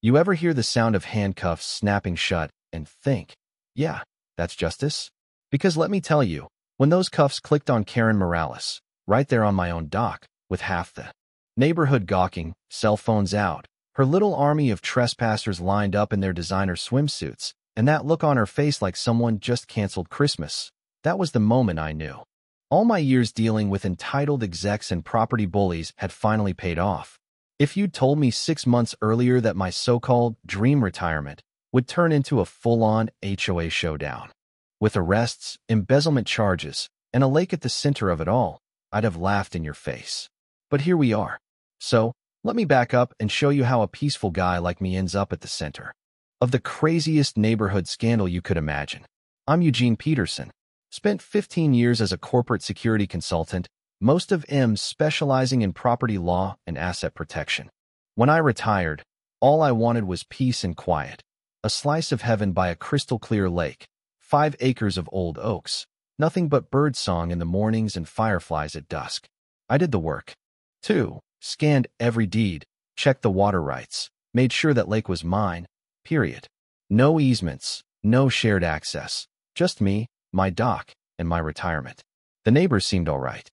You ever hear the sound of handcuffs snapping shut and think, yeah, that's justice? Because let me tell you, when those cuffs clicked on Karen Morales, right there on my own dock, with half the neighborhood gawking, cell phones out, her little army of trespassers lined up in their designer swimsuits, and that look on her face like someone just canceled Christmas, that was the moment I knew. All my years dealing with entitled execs and property bullies had finally paid off. If you'd told me 6 months earlier that my so-called dream retirement would turn into a full-on HOA showdown, with arrests, embezzlement charges, and a lake at the center of it all, I'd have laughed in your face. But here we are. So, let me back up and show you how a peaceful guy like me ends up at the center of the craziest neighborhood scandal you could imagine. I'm Eugene Peterson. Spent 15 years as a corporate security consultant, most of them specializing in property law and asset protection. When I retired, all I wanted was peace and quiet, a slice of heaven by a crystal-clear lake, 5 acres of old oaks, nothing but birdsong in the mornings and fireflies at dusk. I did the work. 2. Scanned every deed, checked the water rights, made sure that lake was mine, period. No easements, no shared access, just me, my dock, and my retirement. The neighbors seemed all right.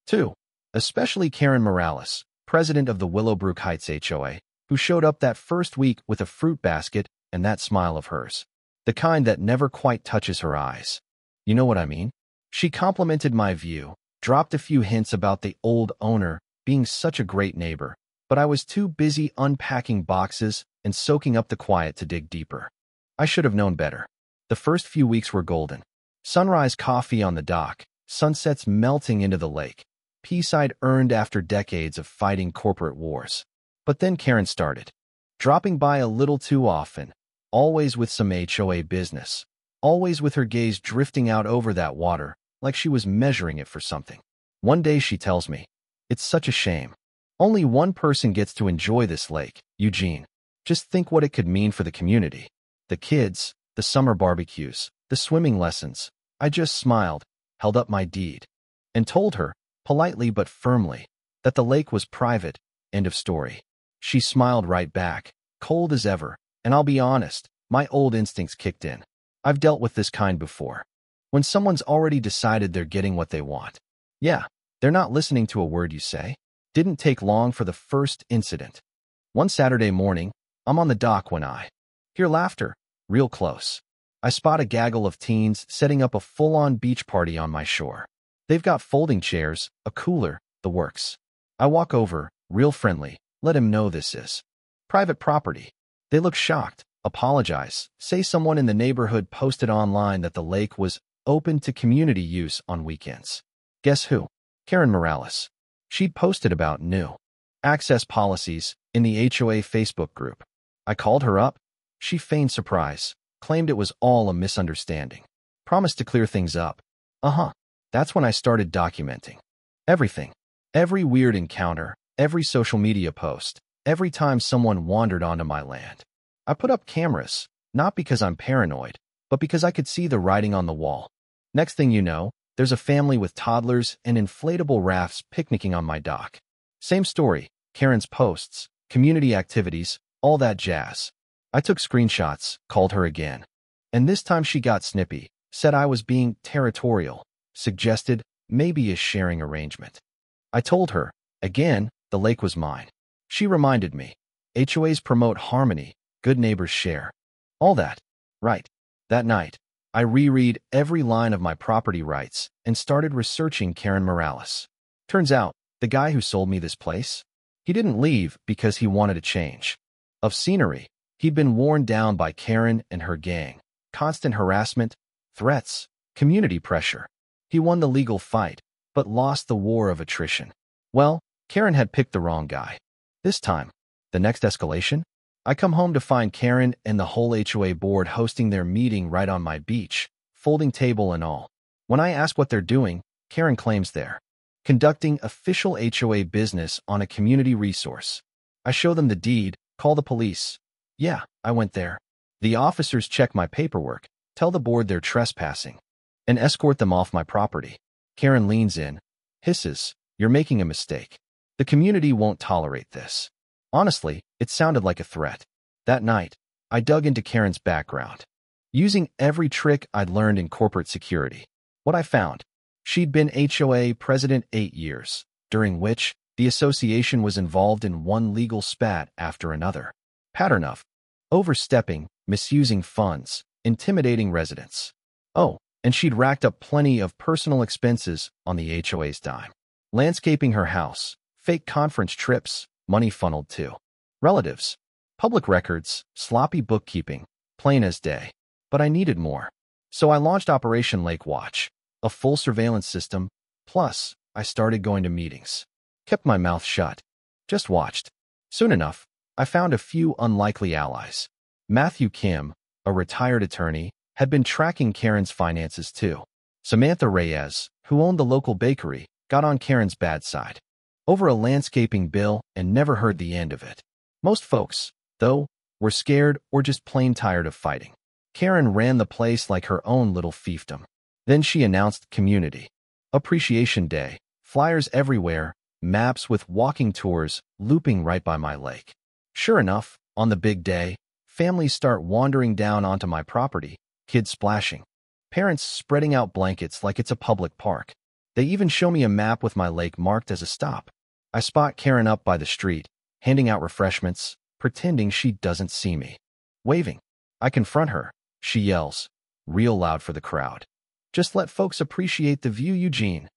2. Especially Karen Morales, president of the Willowbrook Heights HOA, who showed up that first week with a fruit basket and that smile of hers. The kind that never quite touches her eyes. You know what I mean? She complimented my view, dropped a few hints about the old owner being such a great neighbor, but I was too busy unpacking boxes and soaking up the quiet to dig deeper. I should have known better. The first few weeks were golden. Sunrise coffee on the dock, sunsets melting into the lake, peace I'd earned after decades of fighting corporate wars. But then Karen started, dropping by a little too often, always with some HOA business, always with her gaze drifting out over that water like she was measuring it for something. One day she tells me, "It's such a shame. Only one person gets to enjoy this lake, Eugene. Just think what it could mean for the community. The kids, the summer barbecues, the swimming lessons." I just smiled, held up my deed, and told her, politely but firmly, that the lake was private, end of story. She smiled right back, cold as ever, and I'll be honest, my old instincts kicked in. I've dealt with this kind before. When someone's already decided they're getting what they want. Yeah, they're not listening to a word you say. Didn't take long for the first incident. One Saturday morning, I'm on the dock when I hear laughter, real close. I spot a gaggle of teens setting up a full-on beach party on my shore. They've got folding chairs, a cooler, the works. I walk over, real friendly, let him know this is private property. They look shocked, apologize, say someone in the neighborhood posted online that the lake was open to community use on weekends. Guess who? Karen Morales. She'd posted about new access policies in the HOA Facebook group. I called her up. She feigned surprise, claimed it was all a misunderstanding, promised to clear things up. That's when I started documenting everything. Every weird encounter, every social media post, every time someone wandered onto my land. I put up cameras, not because I'm paranoid, but because I could see the writing on the wall. Next thing you know, there's a family with toddlers and inflatable rafts picnicking on my dock. Same story, Karen's posts, community activities, all that jazz. I took screenshots, called her again. And this time she got snippy, said I was being territorial, suggested maybe a sharing arrangement. I told her, again, the lake was mine. She reminded me, HOAs promote harmony, good neighbors share. All that. Right. That night, I reread every line of my property rights and started researching Karen Morales. Turns out, the guy who sold me this place, he didn't leave because he wanted a change of scenery. He'd been worn down by Karen and her gang, constant harassment, threats, community pressure. He won the legal fight, but lost the war of attrition. Well, Karen had picked the wrong guy. This time, the next escalation? I come home to find Karen and the whole HOA board hosting their meeting right on my beach, folding table and all. When I ask what they're doing, Karen claims they're conducting official HOA business on a community resource. I show them the deed, call the police. Yeah, I went there. The officers check my paperwork, tell the board they're trespassing, and escort them off my property. Karen leans in, hisses, "You're making a mistake. The community won't tolerate this." Honestly, it sounded like a threat. That night, I dug into Karen's background, using every trick I'd learned in corporate security. What I found: she'd been HOA president 8 years, during which the association was involved in one legal spat after another. Pattern of overstepping, misusing funds, intimidating residents. Oh, and she'd racked up plenty of personal expenses on the HOA's dime. Landscaping her house, fake conference trips, money funneled to relatives, public records, sloppy bookkeeping, plain as day. But I needed more. So I launched Operation Lake Watch, a full surveillance system, plus I started going to meetings. Kept my mouth shut. Just watched. Soon enough, I found a few unlikely allies. Matthew Kim, a retired attorney, had been tracking Karen's finances too. Samantha Reyes, who owned the local bakery, got on Karen's bad side over a landscaping bill and never heard the end of it. Most folks, though, were scared or just plain tired of fighting. Karen ran the place like her own little fiefdom. Then she announced Community Appreciation Day, flyers everywhere, maps with walking tours looping right by my lake. Sure enough, on the big day, families start wandering down onto my property, kids splashing, parents spreading out blankets like it's a public park. They even show me a map with my lake marked as a stop. I spot Karen up by the street, handing out refreshments, pretending she doesn't see me. Waving. I confront her. She yells, real loud for the crowd, "Just let folks appreciate the view, Eugene."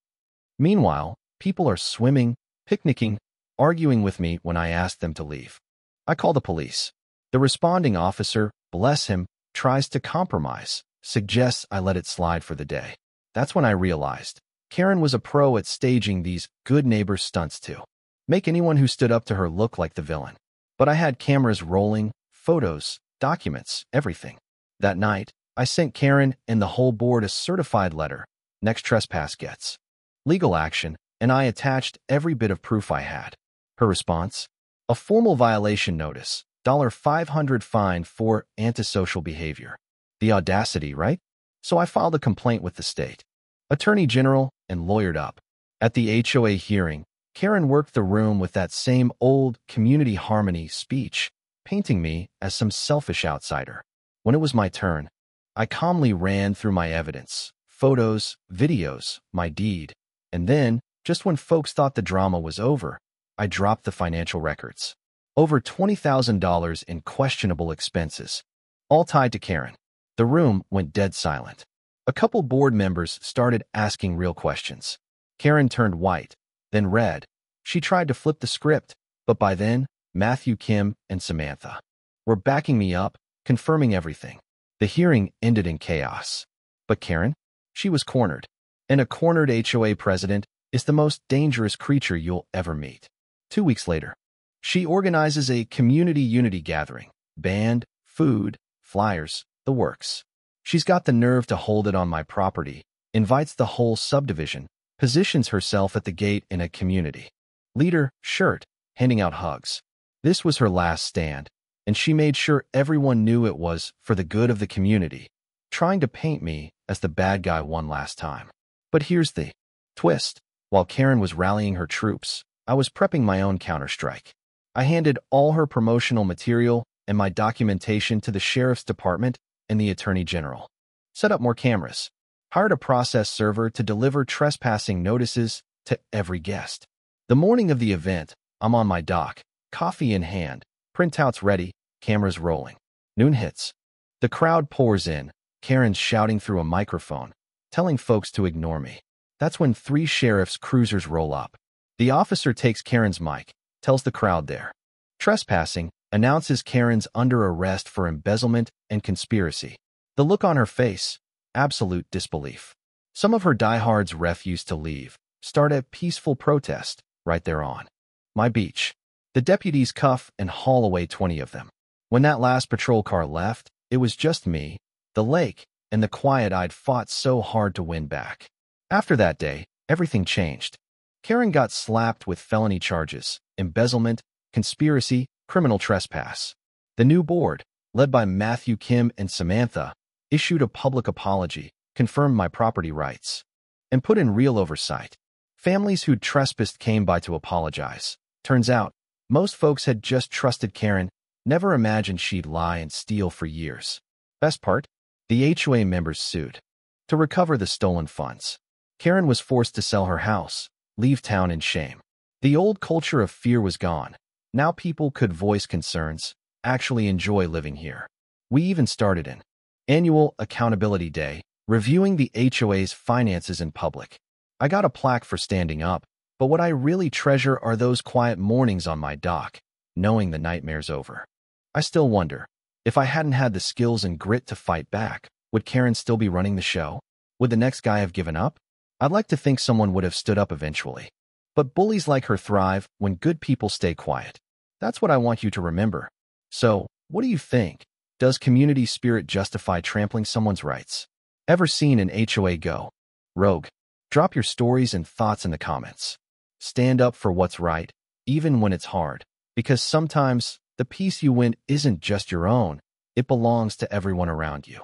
Meanwhile, people are swimming, picnicking, arguing with me when I ask them to leave. I call the police. The responding officer, bless him, tries to compromise, suggests I let it slide for the day. That's when I realized Karen was a pro at staging these good neighbor stunts to make anyone who stood up to her look like the villain. But I had cameras rolling, photos, documents, everything. That night, I sent Karen and the whole board a certified letter. Next trespass gets legal action, and I attached every bit of proof I had. Her response? A formal violation notice, $500 fine for antisocial behavior. The audacity, right? So I filed a complaint with the state attorney general and lawyered up. At the HOA hearing, Karen worked the room with that same old community harmony speech, painting me as some selfish outsider. When it was my turn, I calmly ran through my evidence, photos, videos, my deed, and then, just when folks thought the drama was over, I dropped the financial records. Over $20,000 in questionable expenses, all tied to Karen. The room went dead silent. A couple board members started asking real questions. Karen turned white, then red. She tried to flip the script, but by then, Matthew Kim and Samantha were backing me up, confirming everything. The hearing ended in chaos. But Karen? She was cornered. And a cornered HOA president is the most dangerous creature you'll ever meet. 2 weeks later, she organizes a community unity gathering. Band, food, flyers, the works. She's got the nerve to hold it on my property, invites the whole subdivision, positions herself at the gate in a community leader shirt, handing out hugs. This was her last stand, and she made sure everyone knew it was for the good of the community, trying to paint me as the bad guy one last time. But here's the twist. While Karen was rallying her troops, I was prepping my own counterstrike. I handed all her promotional material and my documentation to the sheriff's department and the attorney general. Set up more cameras. Hired a process server to deliver trespassing notices to every guest. The morning of the event, I'm on my dock, coffee in hand, printouts ready, cameras rolling. Noon hits. The crowd pours in, Karen's shouting through a microphone, telling folks to ignore me. That's when 3 sheriff's cruisers roll up. The officer takes Karen's mic, tells the crowd they're trespassing, announces Karen's under arrest for embezzlement and conspiracy. The look on her face, absolute disbelief. Some of her diehards refuse to leave, start a peaceful protest right there on my beach. The deputies cuff and haul away 20 of them. When that last patrol car left, it was just me, the lake, and the quiet I'd fought so hard to win back. After that day, everything changed. Karen got slapped with felony charges, embezzlement, conspiracy, criminal trespass. The new board, led by Matthew Kim and Samantha, issued a public apology, confirmed my property rights, and put in real oversight. Families who'd trespassed came by to apologize. Turns out, most folks had just trusted Karen Never imagined she'd lie and steal for years. Best part? The HOA members sued to recover the stolen funds. Karen was forced to sell her house, leave town in shame. The old culture of fear was gone. Now people could voice concerns, actually enjoy living here. We even started an annual accountability day, reviewing the HOA's finances in public. I got a plaque for standing up, but what I really treasure are those quiet mornings on my dock, knowing the nightmare's over. I still wonder, if I hadn't had the skills and grit to fight back, would Karen still be running the show? Would the next guy have given up? I'd like to think someone would have stood up eventually. But bullies like her thrive when good people stay quiet. That's what I want you to remember. So, what do you think? Does community spirit justify trampling someone's rights? Ever seen an HOA go rogue? Drop your stories and thoughts in the comments. Stand up for what's right, even when it's hard, because sometimes the peace you win isn't just your own, it belongs to everyone around you.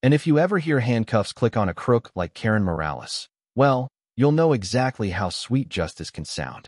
And if you ever hear handcuffs click on a crook like Karen Morales, well, you'll know exactly how sweet justice can sound.